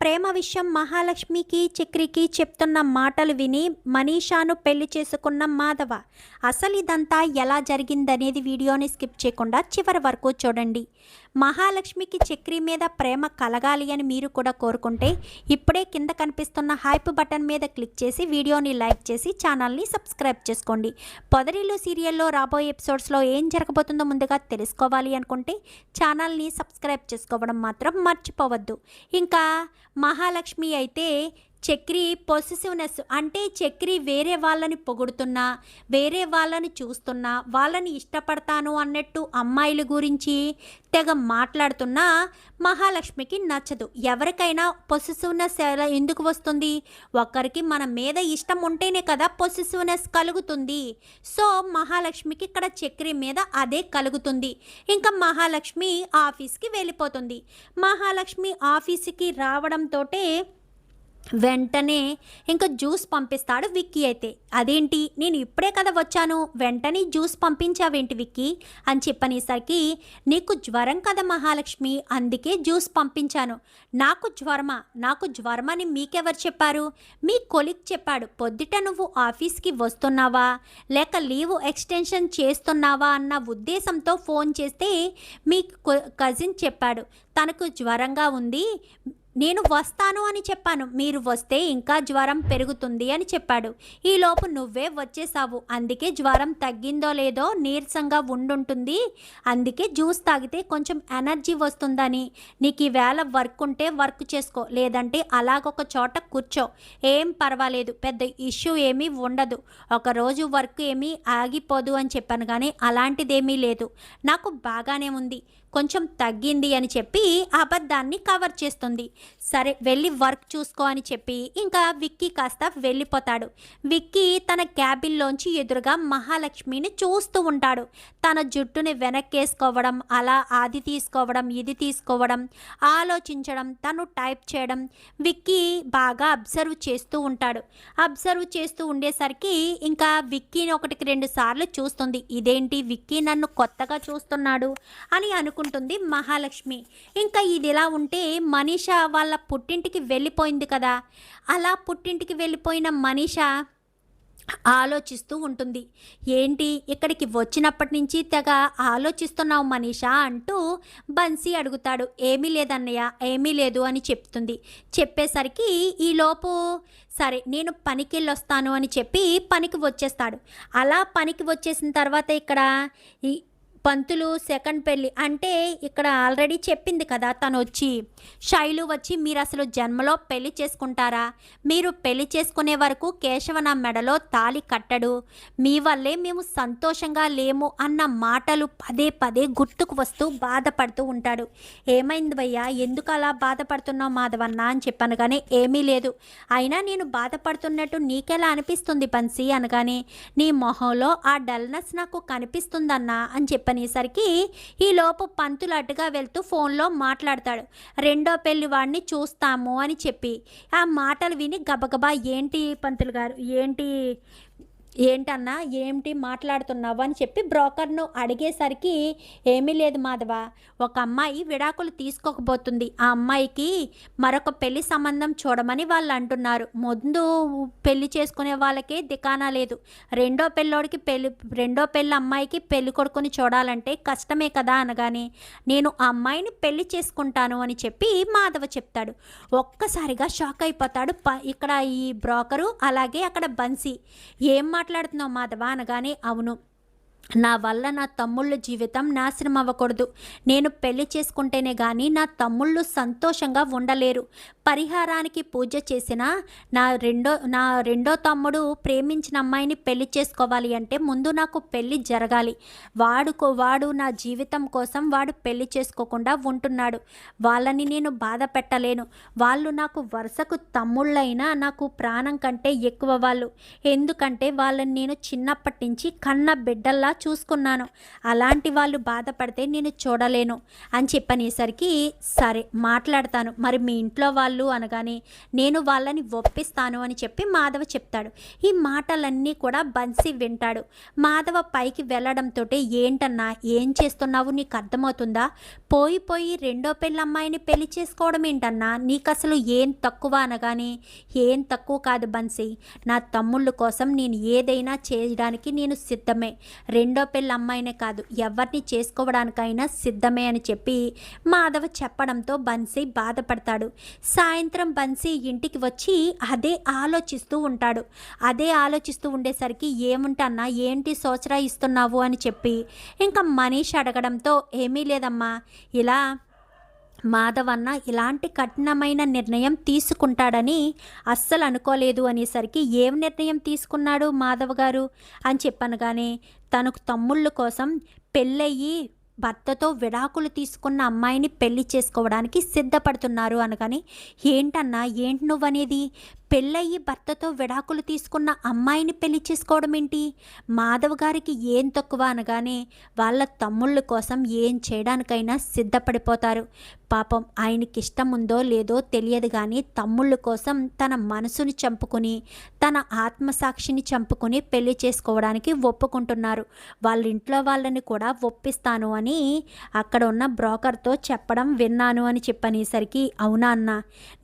ప్రేమ విషయం మహాలక్ష్మికి చక్రికి చెప్తున్న మాటలు విని మనీషాను పెళ్లి చేసుకున్న మాధవ. అసలు ఇదంతా ఎలా జరిగిందనేది వీడియోని స్కిప్ చేయకుండా చివరి వరకు చూడండి. మహాలక్ష్మికి చక్రి మీద ప్రేమ కలగాలి అని మీరు కూడా కోరుకుంటే ఇప్పుడే కింద కనిపిస్తున్న హైప్ బటన్ మీద క్లిక్ చేసి వీడియోని లైక్ చేసి ఛానల్ని సబ్స్క్రైబ్ చేసుకోండి. పొదరిల్లు సీరియల్లో రాబోయే ఎపిసోడ్స్లో ఏం జరగబోతుందో ముందుగా తెలుసుకోవాలి అనుకుంటే ఛానల్ని సబ్స్క్రైబ్ చేసుకోవడం మాత్రం మర్చిపోవద్దు. ఇంకా మహాలక్ష్మి అయితే చక్రి పొసెసివ్నెస్ అంటే చక్రి వేరే వాళ్ళని పొగుడుతున్నా, వేరే వాళ్ళని చూస్తున్నా, వాళ్ళని ఇష్టపడతాను అన్నట్టు అమ్మాయిల గురించి తెగ మాట్లాడుతున్నా మహాలక్ష్మికి నచ్చదు. ఎవరికైనా పొసెసివ్నెస్ ఎందుకు వస్తుంది? ఒకరికి మన మీద ఇష్టం ఉంటేనే కదా పొసెసివ్నెస్ కలుగుతుంది. సో మహాలక్ష్మికి ఇక్కడ చక్రి మీద అదే కలుగుతుంది. ఇంకా మహాలక్ష్మి ఆఫీస్కి వెళ్ళిపోతుంది. మహాలక్ష్మి ఆఫీస్కి రావడంతో వెంటనే ఇంకా జ్యూస్ పంపిస్తాడు విక్కీ. అయితే అదేంటి, నేను ఇప్పుడే కదా వచ్చాను, వెంటనే జ్యూస్ పంపించావేంటి విక్కీ అని చెప్పనేసరికి, నీకు జ్వరం కదా మహాలక్ష్మి, అందుకే జ్యూస్ పంపించాను. నాకు జ్వరమా? నాకు జ్వరమని మీకెవరు చెప్పారు? మీ కొలీగ్ చెప్పాడు. పొద్దుట నువ్వు ఆఫీస్కి వస్తున్నావా లేక లీవ్ ఎక్స్టెన్షన్ చేస్తున్నావా అన్న ఉద్దేశంతో ఫోన్ చేస్తే మీ కజిన్ చెప్పాడు తనకు జ్వరంగా ఉంది, నేను వస్తాను అని చెప్పాను, మీరు వస్తే ఇంకా జ్వరం పెరుగుతుంది అని చెప్పాడు. ఈలోపు నువ్వే వచ్చేసావు, అందుకే జ్వరం తగ్గిందో లేదో నీరసంగా ఉండుంటుంది, అందుకే జ్యూస్ తాగితే కొంచెం ఎనర్జీ వస్తుందని. నీకు ఈవేళ వర్క్ ఉంటే వర్క్ చేసుకో, లేదంటే అలాగొక చోట కూర్చో, ఏం పర్వాలేదు, పెద్ద ఇష్యూ ఏమీ ఉండదు, ఒకరోజు వర్క్ ఏమీ ఆగిపోదు అని చెప్పాను. కానీ అలాంటిదేమీ లేదు, నాకు బాగానే ఉంది, కొంచెం తగ్గింది అని చెప్పి అబద్ధాన్ని కవర్ చేస్తుంది. సరే వెళ్ళి వర్క్ చూసుకో అని చెప్పి ఇంకా విక్కీ కాస్త వెళ్ళిపోతాడు. విక్కీ తన క్యాబిన్లోంచి ఎదురుగా మహాలక్ష్మిని చూస్తూ ఉంటాడు. తన జుట్టుని వెనక్కేసుకోవడం, అలా అది తీసుకోవడం, ఇది తీసుకోవడం, ఆలోచించడం, తను టైప్ చేయడం విక్కీ బాగా అబ్జర్వ్ చేస్తూ ఉంటాడు. అబ్జర్వ్ చేస్తూ ఉండేసరికి ఇంకా విక్కీని 1-2 సార్లు చూస్తుంది. ఇదేంటి విక్కీ నన్ను కొత్తగా చూస్తున్నాడు అని అనుకుంటుంది మహాలక్ష్మి. ఇంకా ఇది ఇలా ఉంటే మనీషా వాళ్ళ పుట్టింటికి వెళ్ళిపోయింది కదా. అలా పుట్టింటికి వెళ్ళిపోయిన మనీషా ఆలోచిస్తూ ఉంటుంది. ఏంటి ఇక్కడికి వచ్చినప్పటి నుంచి తెగ ఆలోచిస్తున్నావు మనీషా అంటూ బన్సీ అడుగుతాడు. ఏమీ లేదన్నయ్య, ఏమీ లేదు అని చెప్తుంది. చెప్పేసరికి ఈలోపు సరే నేను పనికి వెళ్ళొస్తాను అని చెప్పి పనికి వచ్చేస్తాడు. అలా పనికి వచ్చేసిన తర్వాత ఇక్కడ ఈ పంతులు సెకండ్ పెళ్ళి అంటే ఇక్కడ ఆల్రెడీ చెప్పింది కదా తను వచ్చి, శైలు వచ్చి మీరు అసలు జన్మలో పెళ్లి చేసుకుంటారా, మీరు పెళ్లి చేసుకునే వరకు కేశవ నా మెడలో తాళి కట్టడు, మీ వల్లే మేము సంతోషంగా లేము అన్న మాటలు పదే పదే గుర్తుకు వస్తూ బాధపడుతూ ఉంటాడు. ఏమైంది భయ్యా, ఎందుకు అలా బాధపడుతున్నావు మాధవన్న అని చెప్పాను. కానీ ఏమీ లేదు, అయినా నేను బాధపడుతున్నట్టు నీకెలా అనిపిస్తుంది బన్సీ అనగానే, నీ మొహంలో ఆ డల్నెస్ నాకు కనిపిస్తుందన్నా అని చెప్పాను. అనేసరికి ఈలోపు పంతులు అటుగా వెళ్తూ ఫోన్లో మాట్లాడతాడు. రెండో పెళ్లి వాడిని చూస్తాము అని చెప్పి ఆ మాటలు విని గబగబా ఏంటి పంతులు గారు, ఏంటన్నా ఏంటి మాట్లాడుతున్నావు అని చెప్పి బ్రోకర్ను అడిగేసరికి, ఏమీ లేదు మాధవ, ఒక అమ్మాయి విడాకులు తీసుకోకపోతుంది, ఆ అమ్మాయికి మరొక పెళ్లి సంబంధం చూడమని వాళ్ళు అంటున్నారు. ముందు పెళ్లి చేసుకునే వాళ్ళకే దికానా లేదు, రెండో పెళ్ళి అమ్మాయికి పెళ్లి కొడుకుని చూడాలంటే కష్టమే కదా అనగానే, నేను ఆ అమ్మాయిని పెళ్లి చేసుకుంటాను అని చెప్పి మాధవ చెప్తాడు. ఒక్కసారిగా షాక్ అయిపోతాడు ఇక్కడ ఈ బ్రోకరు, అలాగే అక్కడ బన్సీ. ఏం మాట్లాడుతున్నావు మాధవ అనగానే, అవును, నా వల్ల నా తమ్ముళ్ళ జీవితం నాశనం అవ్వకూడదు, నేను పెళ్లి చేసుకుంటేనే కానీ నా తమ్ముళ్ళు సంతోషంగా ఉండలేరు, పరిహారానికి పూజ చేసిన నా రెండో తమ్ముడు ప్రేమించిన అమ్మాయిని పెళ్లి చేసుకోవాలి అంటే ముందు నాకు పెళ్లి జరగాలి, వాడు నా జీవితం కోసం వాడు పెళ్లి చేసుకోకుండా ఉంటున్నాడు, వాళ్ళని నేను బాధ పెట్టలేను, వాళ్ళు నాకు వరుసకు తమ్ముళ్ళైనా నాకు ప్రాణం కంటే ఎక్కువ వాళ్ళు, ఎందుకంటే వాళ్ళని నేను చిన్నప్పటి నుంచి కన్న బిడ్డల్లా చూసుకున్నాను. అలాంటి వాళ్ళు బాధపడితే నేను చూడలేను అని చెప్పనేసరికి, సరే మాట్లాడతాను, మరి మీ ఇంట్లో వాళ్ళు అనగానే నేను వాళ్ళని ఒప్పిస్తాను అని చెప్పి మాధవ చెప్తాడు. ఈ మాటలన్నీ కూడా బన్సీ వింటాడు. మాధవ పైకి వెళ్ళడంతో, ఏంటన్నా ఏం చేస్తున్నావు, నీకు అర్థమవుతుందా? పోయి రెండో పెళ్ళి అమ్మాయిని పెళ్లి చేసుకోవడం ఏంటన్నా, నీకు అసలు ఏం తక్కువ అనగానే, ఏం తక్కువ కాదు బన్సీ, నా తమ్ముళ్ళ కోసం నేను ఏదైనా చేయడానికి నేను సిద్ధమే, రెండో పెళ్ళి అమ్మాయినే కాదు ఎవరిని చేసుకోవడానికైనా సిద్ధమే అని చెప్పి మాధవ చెప్పడంతో బన్సీ బాధపడతాడు. సాయంత్రం బన్సీ ఇంటికి వచ్చి అదే ఆలోచిస్తూ ఉంటాడు. అదే ఆలోచిస్తూ ఉండేసరికి, ఏముంటన్నా ఏంటి సోచరా ఇస్తున్నావు అని చెప్పి ఇంకా మనీష్ అడగడంతో, ఏమీ లేదమ్మా, ఇలా మాధవన్న ఇలాంటి కఠినమైన నిర్ణయం తీసుకుంటాడని అస్సలు అనుకోలేదు అనేసరికి, ఏం నిర్ణయం తీసుకున్నాడు మాధవ్ గారు అని చెప్పనగానే, తనకు తమ్ముళ్ళ కోసం పెళ్ళయ్యి భర్తతో విడాకులు తీసుకున్న అమ్మాయిని పెళ్లి చేసుకోవడానికి సిద్ధపడుతున్నారు అనగానే, ఏంటన్నా ఏంటి నువ్వనేది, పెళ్ళయ్యి భర్తతో విడాకులు తీసుకున్న అమ్మాయిని పెళ్లి చేసుకోవడం ఏంటి, మాధవ్ గారికి ఏం తక్కువ అనగానే, వాళ్ళ తమ్ముళ్ళ కోసం ఏం చేయడానికైనా సిద్ధపడిపోతారు. పాపం ఆయనకి ఇష్టం ఉందో లేదో తెలియదు కానీ తమ్ముళ్ళ కోసం తన మనసుని చంపుకుని తన ఆత్మసాక్షిని చంపుకుని పెళ్లి చేసుకోవడానికి ఒప్పుకుంటున్నారు. వాళ్ళ ఇంట్లో వాళ్ళని కూడా ఒప్పిస్తాను అని అక్కడ ఉన్న బ్రోకర్తో చెప్పడం విన్నాను అని చెప్పనేసరికి, అవునా అన్న,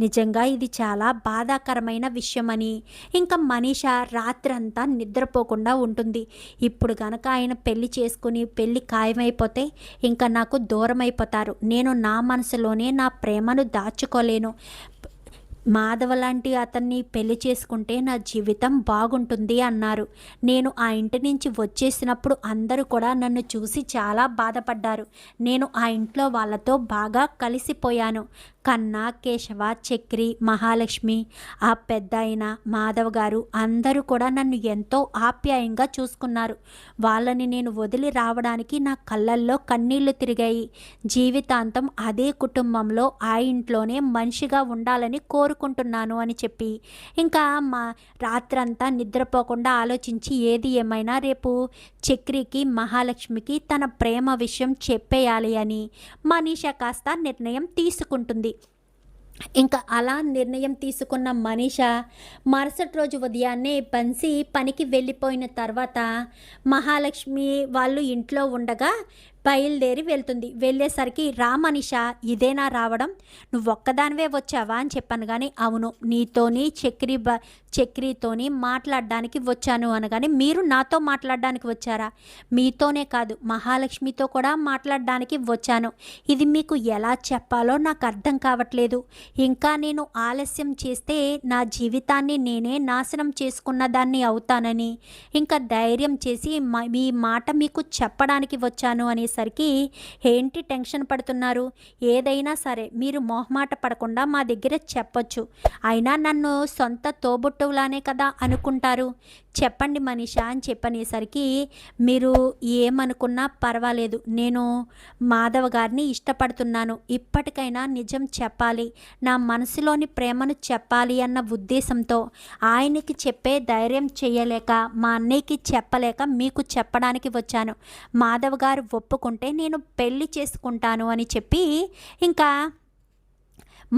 నిజంగా ఇది చాలా బాధాకరమైన విషయమని. ఇంకా మనీష రాత్రంతా నిద్రపోకుండా ఉంటుంది. ఇప్పుడు గనక ఆయన పెళ్లి చేసుకుని పెళ్లి ఖాయమైపోతే ఇంకా నాకు దూరం అయిపోతారు. నేను నా మనసులోనే నా ప్రేమను దాచుకోలేను. మాధవ లాంటి అతన్ని పెళ్లి చేసుకుంటే నా జీవితం బాగుంటుంది అన్నారు. నేను ఆ ఇంటి నుంచి వచ్చేసినప్పుడు అందరూ కూడా నన్ను చూసి చాలా బాధపడ్డారు. నేను ఆ ఇంట్లో వాళ్ళతో బాగా కలిసిపోయాను. కన్నా, కేశవ, చక్రి, మహాలక్ష్మి, ఆ పెద్ద అయిన మాధవ్ గారు అందరూ కూడా నన్ను ఎంతో ఆప్యాయంగా చూసుకున్నారు. వాళ్ళని నేను వదిలి రావడానికి నా కళ్ళల్లో కన్నీళ్లు తిరిగాయి. జీవితాంతం అదే కుటుంబంలో ఆ ఇంట్లోనే మనిషిగా ఉండాలని కోరుకుంటున్నాను అని చెప్పి ఇంకా రాత్రంతా నిద్రపోకుండా ఆలోచించి, ఏది ఏమైనా రేపు చక్రికి, మహాలక్ష్మికి తన ప్రేమ విషయం చెప్పేయాలి అని మనీష కాస్త నిర్ణయం తీసుకుంటుంది. ఇంకా అలా నిర్ణయం తీసుకున్న మనీష మరుసటి రోజు ఉదయాన్నే బన్సీ పనికి వెళ్ళిపోయిన తర్వాత మహాలక్ష్మి వాళ్ళు ఇంట్లో ఉండగా బయలుదేరి వెళ్తుంది. వెళ్ళేసరికి, రా మనీష, ఇదేనా రావడం, నువ్వు ఒక్కదానివే వచ్చావా అని చెప్పాను. కానీ అవును, నీతోని చక్రితోని మాట్లాడడానికి వచ్చాను అనగానే, మీరు నాతో మాట్లాడడానికి వచ్చారా? మీతోనే కాదు మహాలక్ష్మితో కూడా మాట్లాడడానికి వచ్చాను. ఇది మీకు ఎలా చెప్పాలో నాకు అర్థం కావట్లేదు. ఇంకా నేను ఆలస్యం చేస్తే నా జీవితాన్ని నేనే నాశనం చేసుకున్న దాన్ని అవుతానని ఇంకా ధైర్యం చేసి మీ మాట మీకు చెప్పడానికి వచ్చాను అని సరికి, ఏంటి టెన్షన్ పడుతున్నారు, ఏదైనా సరే మీరు మొహమాట పడకుండా మా దగ్గర చెప్పొచ్చు, అయినా నన్ను సొంత తోబుట్టువులానే కదా అనుకుంటారు, చెప్పండి మనీష అని చెప్పనేసరికి, మీరు ఏమనుకున్నా పర్వాలేదు, నేను మాధవ్ గారిని ఇష్టపడుతున్నాను, ఇప్పటికైనా నిజం చెప్పాలి, నా మనసులోని ప్రేమను చెప్పాలి అన్న ఉద్దేశంతో ఆయనకి చెప్పే ధైర్యం చేయలేక మా అన్నయ్యకి చెప్పలేక మీకు చెప్పడానికి వచ్చాను. మాధవ్ గారు ఒప్పుకుంటే నేను పెళ్లి చేసుకుంటాను అని చెప్పి ఇంకా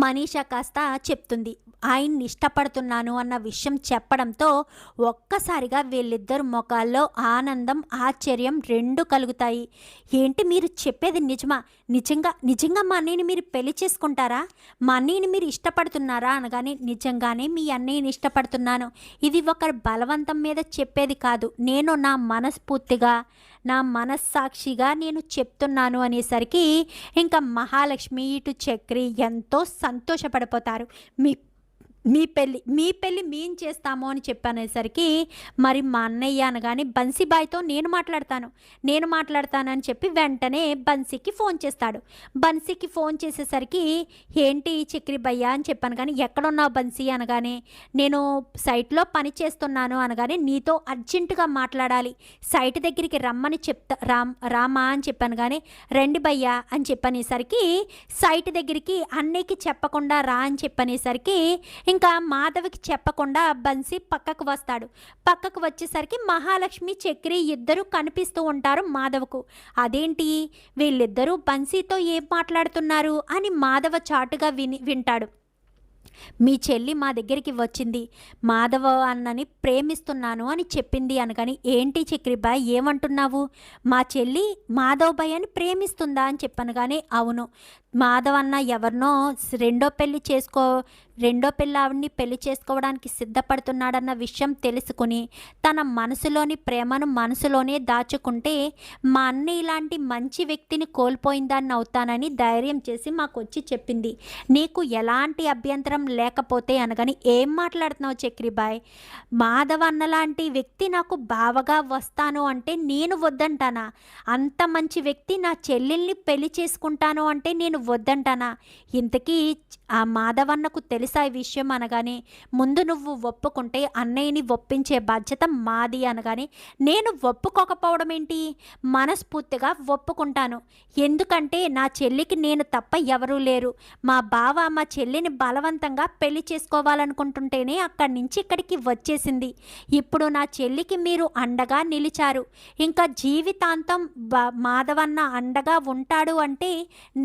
మనీష కాస్త చెప్తుంది. ఆయన్ని ఇష్టపడుతున్నాను అన్న విషయం చెప్పడంతో ఒక్కసారిగా వీళ్ళిద్దరు ముఖాల్లో ఆనందం, ఆశ్చర్యం రెండు కలుగుతాయి. ఏంటి మీరు చెప్పేది నిజమా? నిజంగా మా అన్నయ్యని మీరు పెళ్లి చేసుకుంటారా? మా అన్నయ్యని మీరు ఇష్టపడుతున్నారా అనగానే, నిజంగానే మీ అన్నయ్యని ఇష్టపడుతున్నాను, ఇది ఒకరి బలవంతం మీద చెప్పేది కాదు, నేను నా మనస్ఫూర్తిగా నా మనస్సాక్షిగా నేను చెప్తున్నాను అనేసరికి ఇంకా మహాలక్ష్మి ఇటు చక్రి ఎంతో సంతోషపడిపోతారు. మీ పెళ్ళి మేము చేస్తాము అని చెప్పనేసరికి, మరి మా అన్నయ్య అనగానే, బన్సీబాయ్తో నేను మాట్లాడతానని చెప్పి వెంటనే బన్సీకి ఫోన్ చేస్తాడు. బన్సీకి ఫోన్ చేసేసరికి, ఏంటి చక్రి భయ్య అని చెప్పాను. కానీ ఎక్కడున్నావు బన్సీ అనగానే, నేను సైట్లో పని చేస్తున్నాను అనగానే, నీతో అర్జెంటుగా మాట్లాడాలి, సైట్ దగ్గరికి రమ్మని రామా అని చెప్పాను. కానీ రండి భయ్య అని చెప్పనేసరికి, సైట్ దగ్గరికి అన్నయ్యకి చెప్పకుండా రా అని చెప్పనేసరికి ఇంకా మాధవికి చెప్పకుండా బన్సీ పక్కకు వస్తాడు. పక్కకు వచ్చేసరికి మహాలక్ష్మి చక్రి ఇద్దరు కనిపిస్తూ ఉంటారు మాధవకు. అదేంటి వీళ్ళిద్దరూ బన్సీతో ఏం మాట్లాడుతున్నారు అని మాధవ చాటుగా వింటాడు. మీ చెల్లి మా దగ్గరికి వచ్చింది, మాధవ అన్నని ప్రేమిస్తున్నాను అని చెప్పింది అనగాని, ఏంటి చక్రిబాయ్ ఏమంటున్నావు, మా చెల్లి మాధవ్ బాయ్ అని ప్రేమిస్తుందా అని చెప్పాను. కానీ అవును, మాధవ్ అన్న ఎవరినో రెండో పెళ్ళి ఆవిడ్ని పెళ్లి చేసుకోవడానికి సిద్ధపడుతున్నాడన్న విషయం తెలుసుకుని తన మనసులోని ప్రేమను మనసులోనే దాచుకుంటే మా అన్న ఇలాంటి మంచి వ్యక్తిని కోల్పోయిందాన్ని అవుతానని ధైర్యం చేసి మాకు వచ్చి చెప్పింది. నీకు ఎలాంటి అభ్యంతరం లేకపోతే అనగాని, ఏం మాట్లాడుతున్నావు చక్రిబాయ్, మాధవ్ అన్న లాంటి వ్యక్తి నాకు బావగా వస్తాను అంటే నేను వద్దంటానా? అంత మంచి వ్యక్తి నా చెల్లెల్ని పెళ్లి చేసుకుంటాను అంటే నేను వద్దంటానా? ఇంతకీ ఆ మాధవన్నకు తెలుసా ఈ విషయం అనగానే, ముందు నువ్వు ఒప్పుకుంటే అన్నయ్యని ఒప్పించే బాధ్యత మాది అనగానే, నేను ఒప్పుకోకపోవడం ఏంటి, మనస్ఫూర్తిగా ఒప్పుకుంటాను. ఎందుకంటే నా చెల్లికి నేను తప్ప ఎవరూ లేరు. మా బావ మా చెల్లిని బలవంతంగా పెళ్లి చేసుకోవాలనుకుంటుంటేనే అక్కడి నుంచి ఇక్కడికి వచ్చేసింది. ఇప్పుడు నా చెల్లికి మీరు అండగా నిలిచారు. ఇంకా జీవితాంతం మాధవన్న అండగా ఉంటాడు అంటే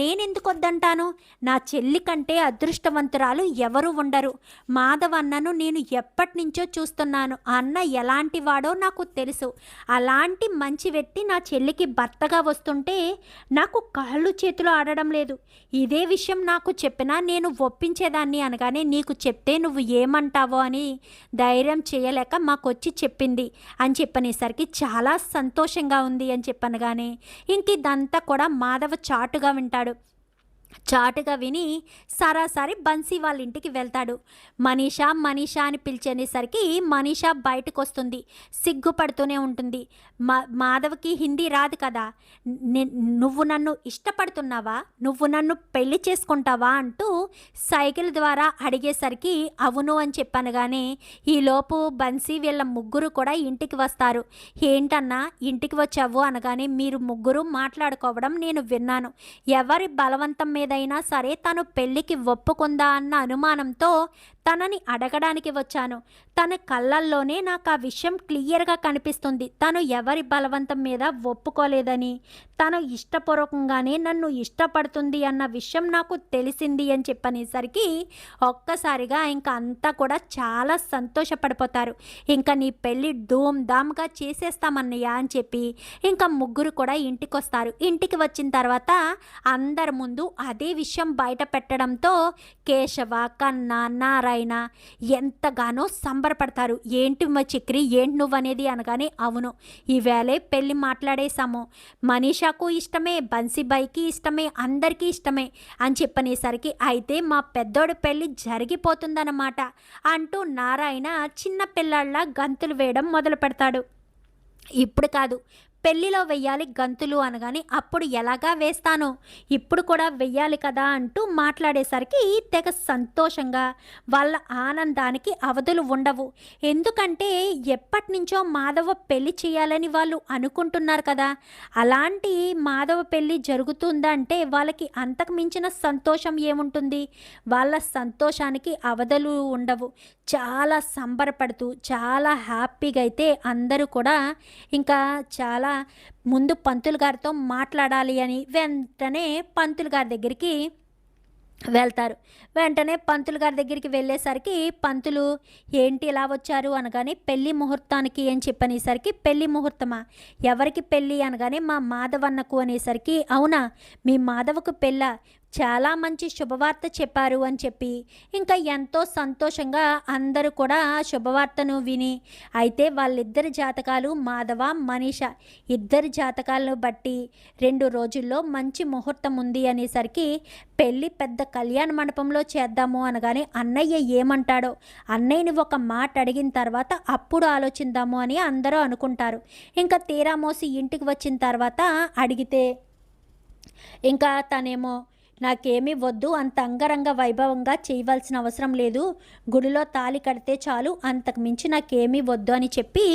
నేనెందుకు వద్దంటాను? నా చెల్లి కంటే అదృష్టవంతురాలు ఎవరు ఉండరు. మాధవన్నను నేను ఎప్పటి నుంచో చూస్తున్నాను. అన్న ఎలాంటి వాడో నాకు తెలుసు. అలాంటి మంచి వ్యక్తి నా చెల్లికి భర్తగా వస్తుంటే నాకు కాళ్ళు చేతులు ఆడడం లేదు. ఇదే విషయం నాకు చెప్పినా నేను ఒప్పించేదాన్ని అనగానే, నీకు చెప్తే నువ్వు ఏమంటావో అని ధైర్యం చేయలేక మాకొచ్చి చెప్పింది అని చెప్పనేసరికి చాలా సంతోషంగా ఉంది అని చెప్పనగానే ఇంక ఇదంతా కూడా మాధవ చాటుగా వింటాడు. చాటుగా విని సరాసరి బన్సీ వాళ్ళ ఇంటికి వెళ్తాడు. మనీషా మనీషా అని పిలిచేసరికి మనీషా బయటకు వస్తుంది. సిగ్గుపడుతూనే ఉంటుంది. మాధవ్కి హిందీ రాదు కదా, నువ్వు నన్ను ఇష్టపడుతున్నావా, నువ్వు నన్ను పెళ్లి చేసుకుంటావా అంటూ సైకిల్ ద్వారా అడిగేసరికి అవును అని చెప్పాను. కానీ ఈలోపు బన్సీ వీళ్ళ ముగ్గురు కూడా ఇంటికి వస్తారు. ఏంటన్నా ఇంటికి వచ్చావు అనగానే, మీరు ముగ్గురు మాట్లాడుకోవడం నేను విన్నాను. ఎవరి బలవంతం మీదైనా సరే తను పెళ్ళికి ఒప్పుకుందా అన్న అనుమానంతో తనని అడగడానికి వచ్చాను. తన కళ్ళల్లోనే నాకు ఆ విషయం క్లియర్గా కనిపిస్తుంది. తను ఎవరి బలవంతం మీద ఒప్పుకోలేదని, తను ఇష్టపూర్వకంగానే నన్ను ఇష్టపడుతుంది అన్న విషయం నాకు తెలిసింది అని చెప్పనేసరికి ఒక్కసారిగా ఇంకా అంతా కూడా చాలా సంతోషపడిపోతారు. ఇంకా నీ పెళ్ళి ధూమ్ ధామ్గా చేసేస్తామన్నయ్య అని చెప్పి ఇంకా ముగ్గురు కూడా ఇంటికి వస్తారు. ఇంటికి వచ్చిన తర్వాత అందరి ముందు అదే విషయం బయట పెట్టడంతో కేశవ, కన్నా, నారాయణ ఎంతగానో సంబరపడతారు. ఏంటి మా చక్రి, ఏంటి నువ్వు అనేది అనగానే, అవును ఈవేళే పెళ్ళి మాట్లాడేశాము, మనీషాకు ఇష్టమే, బన్సీబాయికి ఇష్టమే, అందరికీ ఇష్టమే అని చెప్పనేసరికి, అయితే మా పెద్దోడి పెళ్ళి జరిగిపోతుందన్నమాట అంటూ నారాయణ చిన్న పిల్లాళ్ళ గంతులు వేయడం మొదలు పెడతాడు. ఇప్పుడు కాదు, పెళ్ళిలో వెయ్యాలి గంతులు అనగానే, అప్పుడు ఎలాగా వేస్తాను, ఇప్పుడు కూడా వెయ్యాలి కదా అంటూ మాట్లాడేసరికి తెగ సంతోషంగా వాళ్ళ ఆనందానికి అవధులు ఉండవు. ఎందుకంటే ఎప్పటి నుంచో మాధవ పెళ్ళి చేయాలని వాళ్ళు అనుకుంటున్నారు కదా. అలాంటి మాధవ పెళ్ళి జరుగుతుందంటే వాళ్ళకి అంతకు మించిన సంతోషం ఏముంటుంది. వాళ్ళ సంతోషానికి అవధులు ఉండవు. చాలా సంబరపడుతూ చాలా హ్యాపీగా అయితే అందరూ కూడా ఇంకా చాలా ముందు పంతులు గారితో మాట్లాడాలి అని వెంటనే పంతులు గారి దగ్గరికి వెళ్తారు. వెంటనే పంతులు గారి దగ్గరికి వెళ్ళేసరికి పంతులు, ఏంటి ఇలా వచ్చారు అనగానే, పెళ్లి ముహూర్తానికి అని చెప్పనేసరికి, పెళ్లి ముహూర్తమా, ఎవరికి పెళ్ళి అనగానే, మా మాధవన్నకు అనేసరికి, అవునా మీ మాధవకు పెళ్ళ, చాలా మంచి శుభవార్త చెప్పారు అని చెప్పి ఇంకా ఎంతో సంతోషంగా అందరూ కూడా శుభవార్తను విని, అయితే వాళ్ళిద్దరి జాతకాలు మాధవ మనీష ఇద్దరి జాతకాలను బట్టి 2 రోజుల్లో మంచి ముహూర్తం ఉంది అనేసరికి పెళ్ళి పెద్ద కళ్యాణ మండపంలో చేద్దాము అనగానే, అన్నయ్య ఏమంటాడో, అన్నయ్యని ఒక మాట అడిగిన తర్వాత అప్పుడు ఆలోచిద్దాము అని అందరూ అనుకుంటారు. ఇంకా తీరా మోసి ఇంటికి వచ్చిన తర్వాత అడిగితే ఇంకా తనేమో, నాకేమీ వద్దు, అంత అంగరంగ వైభవంగా చేయవలసిన అవసరం లేదు, గుడిలో తాళి కడితే చాలు, అంతకు మించి నాకేమీ వద్దు అని చెప్పి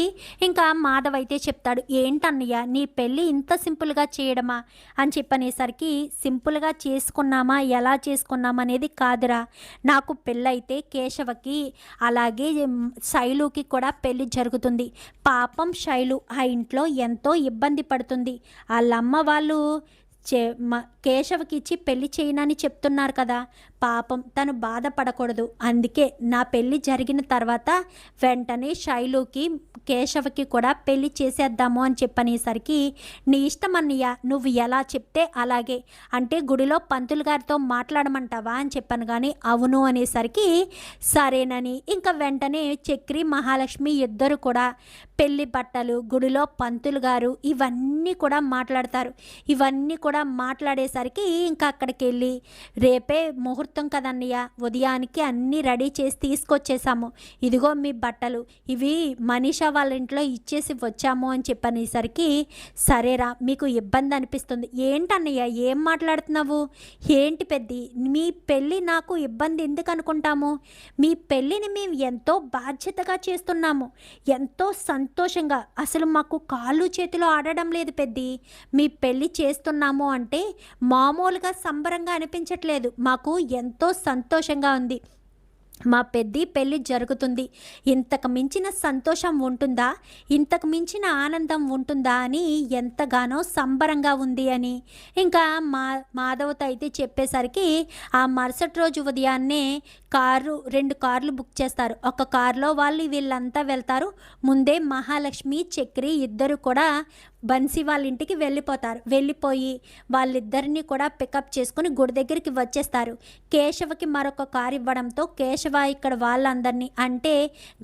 ఇంకా మాధవ్ అయితే చెప్తాడు. ఏంటన్నయ్య నీ పెళ్ళి ఇంత సింపుల్గా చేయడమా అని చెప్పనేసరికి, సింపుల్గా చేసుకున్నామా ఎలా చేసుకున్నామా అనేది కాదురా, నాకు పెళ్ళైతే కేశవకి అలాగే శైలుకి కూడా పెళ్ళి జరుగుతుంది. పాపం శైలు ఆ ఇంట్లో ఎంతో ఇబ్బంది పడుతుంది. వాళ్ళమ్మ వాళ్ళు కేశవకి ఇచ్చి పెళ్లి చేయనని చెప్తున్నారు కదా, పాపం తను బాధపడకూడదు. అందుకే నా పెళ్ళి జరిగిన తర్వాత వెంటనే శైలుకి కేశవకి కూడా పెళ్లి చేసేద్దాము అని చెప్పనేసరికి, నీ ఇష్టం అన్నయ్య, నువ్వు ఎలా చెప్తే అలాగే, అంటే గుడిలో పంతులు గారితో మాట్లాడమంటావా అని చెప్పాను. కానీ అవును అనేసరికి సరేనని ఇంకా వెంటనే చక్రి మహాలక్ష్మి ఇద్దరు కూడా పెళ్లి బట్టలు, గుడిలో పంతులు గారు ఇవన్నీ కూడా మాట్లాడతారు. ఇవన్నీ కూడా మాట్లాడేసరికి ఇంకా అక్కడికి వెళ్ళి, రేపే ముహూర్తం కదన్నయ్య, ఉదయానికి అన్నీ రెడీ చేసి తీసుకొచ్చేసాము, ఇదిగో మీ బట్టలు, ఇవి మనీషా వాళ్ళ ఇంట్లో ఇచ్చేసి వచ్చాము అని చెప్పనేసరికి, సరేరా మీకు ఇబ్బంది అనిపిస్తుంది. ఏంటన్నయ్య ఏం మాట్లాడుతున్నావు, ఏంటి పెద్ది, మీ పెళ్ళి నాకు ఇబ్బంది ఎందుకు అనుకుంటాము, మీ పెళ్ళిని మేము ఎంతో బాధ్యతగా చేస్తున్నాము, ఎంతో సంతోషంగా, అసలు మాకు కాళ్ళు చేతిలో ఆడడం లేదు పెద్ది, మీ పెళ్ళి చేస్తున్నాము అంటే మామూలుగా సంబరంగా అనిపించట్లేదు, మాకు ఎంతో సంతోషంగా ఉంది, మా పెద్ది పెళ్ళి జరుగుతుంది, ఇంతకు మించిన సంతోషం ఉంటుందా, ఇంతకు మించిన ఆనందం ఉంటుందా అని ఎంతగానో సంబరంగా ఉంది అని ఇంకా మాధవతో అయితే చెప్పేసరికి, ఆ మరుసటి రోజు ఉదయాన్నే రెండు కార్లు బుక్ చేస్తారు. ఒక కారులో వాళ్ళు వీళ్ళంతా వెళ్తారు. ముందే మహాలక్ష్మి చక్రి ఇద్దరు కూడా బన్సీ వాళ్ళ ఇంటికి వెళ్ళిపోయి వాళ్ళిద్దరిని కూడా పికప్ చేసుకుని గుడి దగ్గరికి వచ్చేస్తారు. కేశవకి మరొక కారు ఇవ్వడంతో కేశవ ఇక్కడ వాళ్ళందరినీ, అంటే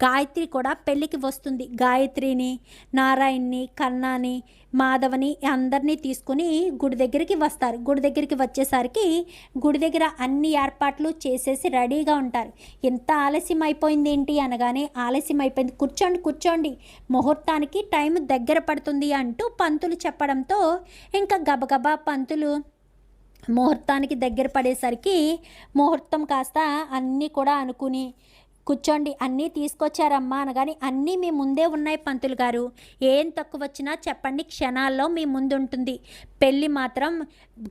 గాయత్రి కూడా పెళ్ళికి వస్తుంది. గాయత్రిని, నారాయణ్ని, కన్నాని, మాధవని అందరినీ తీసుకుని గుడి దగ్గరికి వస్తారు. గుడి దగ్గరికి వచ్చేసరికి గుడి దగ్గర అన్ని ఏర్పాట్లు చేసేసి రెడీగా ఉంటారు. ఎంత ఆలస్యం అయిపోయింది ఏంటి అనగానే, ఆలస్యం అయిపోయింది, కూర్చోండి ముహూర్తానికి టైం దగ్గర పడుతుంది అంటూ పంతులు చెప్పడంతో ఇంకా గబగబా పంతులు ముహూర్తానికి దగ్గర పడేసరికి ముహూర్తం కాస్త అన్నీ కూడా అనుకుని, కూర్చోండి అన్నీ తీసుకొచ్చారమ్మా అనగాని, అన్నీ మీ ముందే ఉన్నాయి పంతులు గారు, ఏం తక్కువ వచ్చినా చెప్పండి, క్షణాల్లో మీ ముందు ఉంటుంది, పెళ్ళి మాత్రం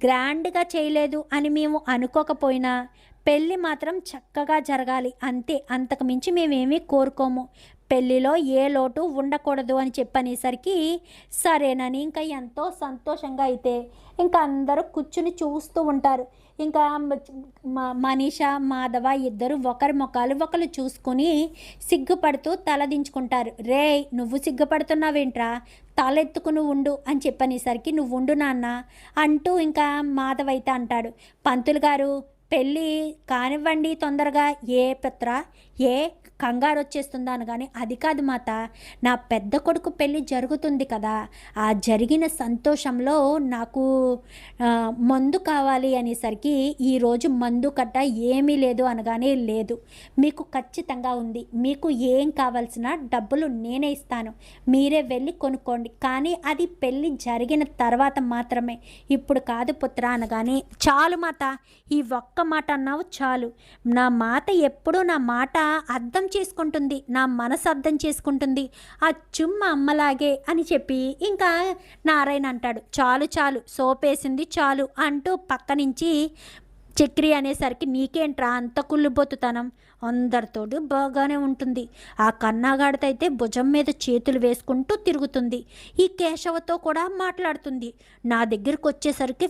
గ్రాండ్గా చేయలేదు అని మేము అనుకోకపోయినా పెళ్ళి మాత్రం చక్కగా జరగాలి అంతే, అంతకు మించి మేమేమీ కోరుకోము, పెళ్ళిలో ఏ లోటు ఉండకూడదు అని చెప్పనేసరికి సరేనని ఇంకా ఎంతో సంతోషంగా అయితే ఇంకా అందరూ కూర్చుని చూస్తూ ఉంటారు. ఇంకా మనీషా మాధవ ఇద్దరు ఒకరి ముఖాలు ఒకరు చూసుకుని సిగ్గుపడుతూ తలదించుకుంటారు. రే నువ్వు సిగ్గుపడుతున్నావేంట్రా, తలెత్తుకుని ఉండు అని చెప్పనేసరికి, నువ్వు ఉండు నాన్న అంటూ ఇంకా మాధవ్ అయితే అంటాడు, పంతులు గారు పెళ్ళి కానివ్వండి తొందరగా, ఏ పుత్ర ఏ కంగారు వచ్చేస్తుందా అనగానే, అది కాదు మాత, నా పెద్ద కొడుకు పెళ్ళి జరుగుతుంది కదా, ఆ జరిగిన సంతోషంలో నాకు మందు కావాలి అనేసరికి, ఈరోజు మందు కట్ట ఏమీ లేదు అనగానే, లేదు మీకు ఖచ్చితంగా ఉంది, మీకు ఏం కావాల్సిన డబ్బులు నేనే ఇస్తాను, మీరే వెళ్ళి కొనుక్కోండి, కానీ అది పెళ్ళి జరిగిన తర్వాత మాత్రమే, ఇప్పుడు కాదు పుత్ర అనగానే, చాలు మాత, ఈ ఒక్క మాట అన్నావు చాలు, నా మాట ఎప్పుడూ నా మాట అర్థం చేసుకుంటుంది, నా మనసు అర్థం చేసుకుంటుంది, అచ్చుమ్మ అమ్మలాగే అని చెప్పి ఇంకా నారాయణ అంటాడు, చాలు సోపేసింది చాలు అంటూ పక్క నుంచి చక్రి అనేసరికి, నీకేంట్రా అంత కుళ్ళుబొత్తుతనం, అందరితోటి బాగానే ఉంటుంది, ఆ కన్నాగాడితో అయితే భుజం మీద చేతులు వేసుకుంటూ తిరుగుతుంది, ఈ కేశవతో కూడా మాట్లాడుతుంది, నా దగ్గరికి వచ్చేసరికి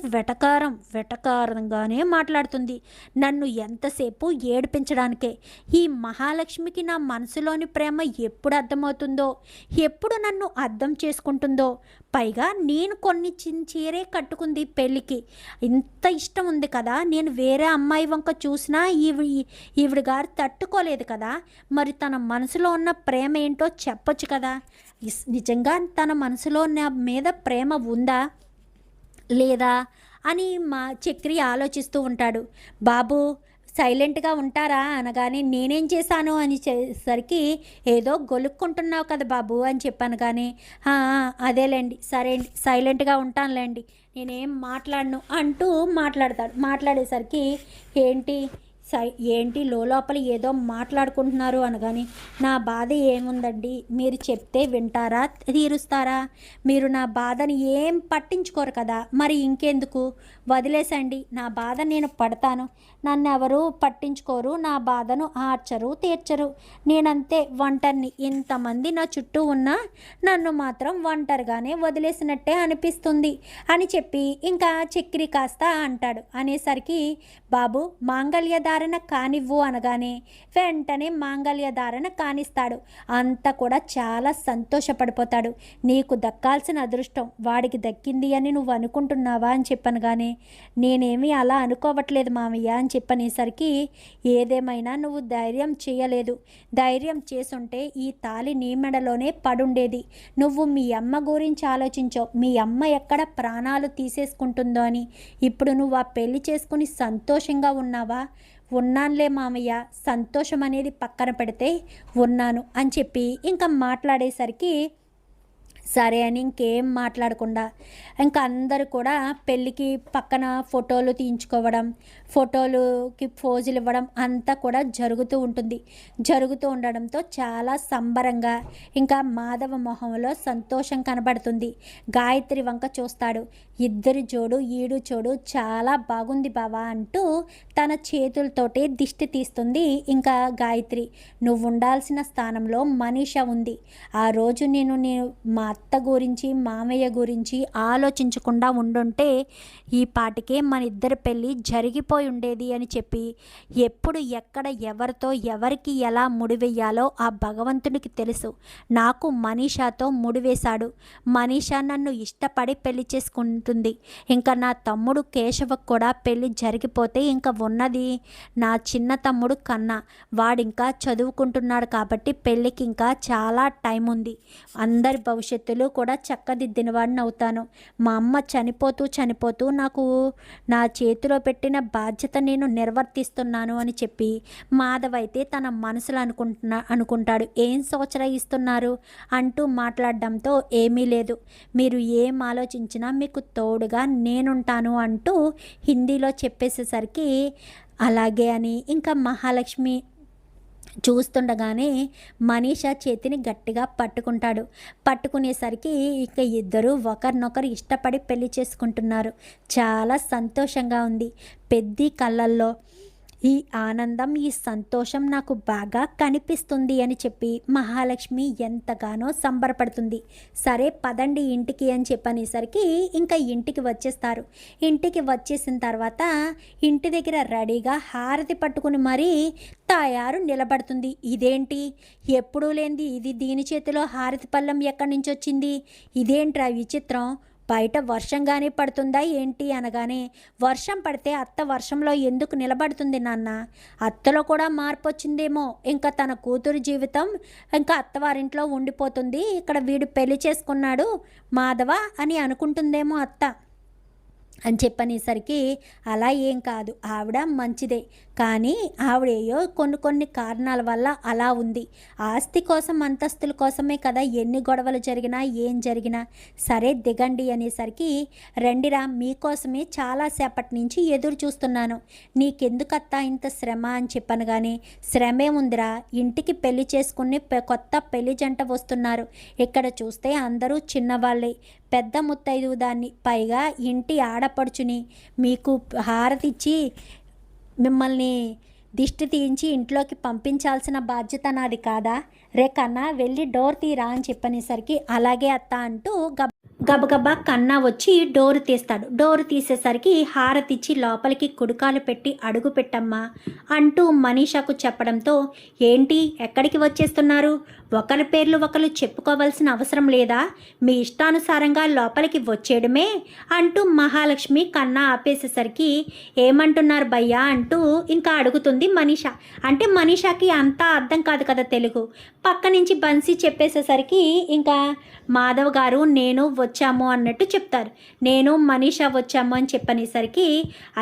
వెటకారంగానే మాట్లాడుతుంది, నన్ను ఎంతసేపు ఏడిపించడానికే, ఈ మహాలక్ష్మికి నా మనసులోని ప్రేమ ఎప్పుడు అర్థమవుతుందో, ఎప్పుడు నన్ను అర్థం చేసుకుంటుందో, పైగా నేను కొన్ని చీరే కట్టుకుంది పెళ్ళికి, ఇంత ఇష్టం ఉంది కదా, నేను వేరే అమ్మాయి వంక చూసినా ఈవిడ గారు తట్టుకోలేదు కదా, మరి తన మనసులో ఉన్న ప్రేమ ఏంటో చెప్పొచ్చు కదా, నిజంగా తన మనసులో నా మీద ప్రేమ ఉందా లేదా అని మా చక్రి ఆలోచిస్తూ ఉంటాడు. బాబు సైలెంట్గా ఉంటారా అనగానే నేనేం చేశాను అని చేసరికి ఏదో గొలుక్కుంటున్నావు కదా బాబు అని చెప్పాను. కానీ అదేలేండి, సరే అండి, సైలెంట్గా ఉంటానులేండి, నేనేం మాట్లాడను అంటూ మాట్లాడతాడు. మాట్లాడేసరికి ఏంటి ఏంటి లోపల ఏదో మాట్లాడుకుంటున్నారు అనగాని, నా బాధ ఏముందండి, మీరు చెప్తే వింటారా, తీరుస్తారా? మీరు నా బాధని ఏం పట్టించుకోరు కదా, మరి ఇంకెందుకు, వదిలేసండి, నా బాధ నేను పడతాను, నన్ను ఎవరు పట్టించుకోరు, నా బాధను ఆర్చరు తీర్చరు, నేనంతే ఒంటరిని, ఇంతమంది నా చుట్టూ ఉన్నా నన్ను మాత్రం ఒంటరిగానే వదిలేసినట్టే అనిపిస్తుంది అని చెప్పి ఇంకా చక్రి కాస్త అంటాడు. అనేసరికి బాబు మాంగళ్య ధారణ కానివ్వు అనగానే వెంటనే మాంగళ్య ధారణ కానిస్తాడు. అంతా కూడా చాలా సంతోషపడిపోతాడు. నీకు దక్కాల్సిన అదృష్టం వాడికి దక్కింది అని నువ్వు అనుకుంటున్నావా అని చెప్పాను. కానీ నేనేమీ అలా అనుకోవట్లేదు మామయ్య అని చెప్పనేసరికి, ఏదేమైనా నువ్వు ధైర్యం చేయలేదు, ధైర్యం చేసుంటే ఈ తాళి నీ మెడలోనే పడుండేది. నువ్వు మీ అమ్మ గురించి ఆలోచించావు, మీ అమ్మ ఎక్కడ ప్రాణాలు తీసేసుకుంటుందో అని. ఇప్పుడు నువ్వు ఆ పెళ్లి చేసుకుని సంతోషంగా ఉన్నావా? ఉన్నానులే మామయ్య, సంతోషం అనేది పక్కన పెడితే ఉన్నాను అని చెప్పి ఇంకా మాట్లాడేసరికి సరే అని ఇంకేం మాట్లాడకుండా ఇంకా అందరూ కూడా పెళ్ళికి పక్కన ఫోటోలు తీయించుకోవడం, ఫోటోలుకి పోజులు ఇవ్వడం అంతా కూడా జరుగుతూ ఉంటుంది. జరుగుతూ ఉండడంతో చాలా సంబరంగా ఇంకా మాధవ మొహంలో సంతోషం కనబడుతుంది. గాయత్రి వంక చూస్తాడు. ఇద్దరి జోడు ఈడు చోడు చాలా బాగుంది బావా అంటూ తన చేతులతోటి దిష్టి తీస్తుంది. ఇంకా గాయత్రి, నువ్వు ఉండాల్సిన స్థానంలో మనీష ఉంది. ఆ రోజు నేను మా అత్త గురించి మామయ్య గురించి ఆలోచించకుండా ఉండుంటే ఈ పాటికే మన ఇద్దరి పెళ్ళి జరిగిపోయి ఉండేది అని చెప్పి, ఎప్పుడు ఎక్కడ ఎవరితో ఎవరికి ఎలా ముడివేయాలో ఆ భగవంతునికి తెలుసు. నాకు మనీషాతో ముడివేశాడు. మనీషా నన్ను ఇష్టపడి పెళ్లి చేసుకుంటుంది. ఇంకా నా తమ్ముడు కేశవకు కూడా పెళ్ళి జరిగిపోతే ఇంకా ఉన్నది నా చిన్న తమ్ముడు కన్నా. వాడింకా చదువుకుంటున్నాడు కాబట్టి పెళ్ళికి ఇంకా చాలా టైం ఉంది. అందరి భవిష్యత్తులో కూడా చక్కదిద్దిన వాడిని అవుతాను. మా అమ్మ చనిపోతూ నాకు నా చేతిలో పెట్టిన బాధ్యత నేను నిర్వర్తిస్తున్నాను అని చెప్పి మాధవ్ అయితే తన మనసులో అనుకుంటాడు. ఏం సోచర ఇస్తున్నారు అంటూ మాట్లాడడంతో, ఏమీ లేదు, మీరు ఏం ఆలోచించినా మీకు తోడుగా నేనుంటాను అంటూ హిందీలో చెప్పేసేసరికి అలాగే అని ఇంకా మహాలక్ష్మి చూస్తుండగానే మనీషా చేతిని గట్టిగా పట్టుకుంటాడు. పట్టుకునేసరికి ఇక ఇద్దరు ఒకరినొకరు ఇష్టపడి పెళ్లి చేసుకుంటున్నారు. చాలా సంతోషంగా ఉంది. పెద్ద కళ్ళల్లో ఈ ఆనందం, ఈ సంతోషం నాకు బాగా కనిపిస్తుంది అని చెప్పి మహాలక్ష్మి ఎంతగానో సంబరపడుతుంది. సరే పదండి ఇంటికి అని చెప్పనేసరికి ఇంకా ఇంటికి వచ్చేస్తారు. ఇంటికి వచ్చేసిన తర్వాత ఇంటి దగ్గర రెడీగా హారతి పట్టుకుని మరీ తయారు నిలబడుతుంది. ఇదేంటి, ఎప్పుడూ లేనిది ఇది, దీని చేతిలో హారతి పళ్ళం ఎక్కడి నుంచి వచ్చింది, ఇదేంట్రా విచిత్రం, బయట వర్షంగానే పడుతుందా ఏంటి అనగానే, వర్షం పడితే అత్త వర్షంలో ఎందుకు నిలబడుతుంది నాన్న, అత్తలో కూడా మార్పు వచ్చిందేమో, ఇంకా తన కూతురు జీవితం ఇంకా అత్తవారింట్లో ఉండిపోతుంది, ఇక్కడ వీడు పెళ్లి చేసుకున్నాడు మాధవ అని అనుకుంటుందేమో అత్త అని చెప్పనేసరికి, అలా ఏం కాదు, ఆవిడ మంచిదే, కానీ ఆవిడేయో కొన్ని కారణాల వల్ల అలా ఉంది. ఆస్తి కోసం అంతస్తుల కోసమే కదా ఎన్ని గొడవలు జరిగినా ఏం జరిగినా. సరే దిగండి అనేసరికి, రండిరా, మీకోసమే చాలాసేపటి నుంచి ఎదురు చూస్తున్నాను, నీకెందుకత్తా ఇంత శ్రమ అని చెప్పాను. కానీ శ్రమే ఉందిరా, ఇంటికి పెళ్లి చేసుకుని కొత్త పెళ్లి జంట వస్తున్నారు. ఇక్కడ చూస్తే అందరూ చిన్నవాళ్ళే, పెద్ద ముత్తైదు దాన్ని, పైగా ఇంటి ఆడపడుచుని, మీకు హారతిచ్చి మిమ్మల్ని దిష్టి తీయించి ఇంట్లోకి పంపించాల్సిన బాధ్యత నాది కాదా, రే కన్నా వెళ్ళి డోర్ తీరా అని చెప్పనేసరికి, అలాగే అత్త అంటూ గబగబా కన్నా వచ్చి డోరు తీస్తాడు. డోరు తీసేసరికి హారతిచ్చి లోపలికి కుడికాలు పెట్టి అడుగు పెట్టమ్మా అంటూ మనీషాకు చెప్పడంతో, ఏంటి ఎక్కడికి వచ్చేస్తున్నారు, ఒకరి పేర్లు ఒకరు చెప్పుకోవాల్సిన అవసరం లేదా? మీ ఇష్టానుసారంగా లోపలికి వచ్చేయడమే అంటూ మహాలక్ష్మి కన్నా ఆపేసేసరికి ఏమంటున్నారు భయ్యా అంటూ ఇంకా అడుగుతుంది మనీష. అంటే మనీషాకి అంతా అర్థం కాదు కదా తెలుగు. పక్క నుంచి బన్సీ చెప్పేసేసరికి ఇంకా మాధవ్ గారు నేను వచ్చాము అన్నట్టు చెప్తారు. నేను మనీష వచ్చాము అని చెప్పనేసరికి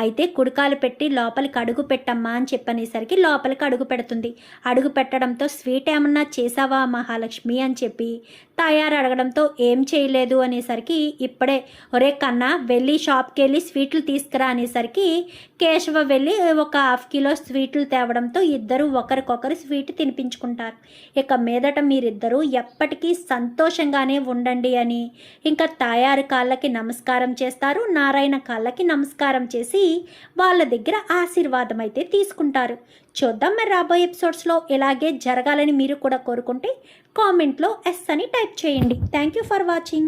అయితే కుడికాలు పెట్టి లోపలికి అడుగు పెట్టమ్మా అని చెప్పనేసరికి లోపలికి అడుగు పెడుతుంది. అడుగు పెట్టడంతో స్వీట్ ఏమన్నా చేసావా మహాలక్ష్మి అని చెప్పి తయారు అడగడంతో ఏం చేయలేదు అనేసరికి ఇప్పుడే ఒరే కన్నా వెళ్ళి షాప్కి వెళ్ళి స్వీట్లు తీసుకురా అనేసరికి కేశవ వెళ్ళి ఒక 1/2 కిలో స్వీట్లు తేవడంతో ఇద్దరు ఒకరికొకరు స్వీట్ తినిపించుకుంటారు. ఇక మీదట మీరిద్దరూ ఎప్పటికీ సంతోషంగానే ఉండండి అని ఇంకా తాయారు కాళ్ళకి నమస్కారం చేస్తారు. నారాయణ కాళ్ళకి నమస్కారం చేసి వాళ్ళ దగ్గర ఆశీర్వాదం అయితే తీసుకుంటారు. చూద్దాం మరి రాబోయే ఎపిసోడ్స్లో ఇలాగే జరగాలని మీరు కూడా కోరుకుంటే కామెంట్లో ఎస్ అని టైప్ చేయండి. Thank you for watching.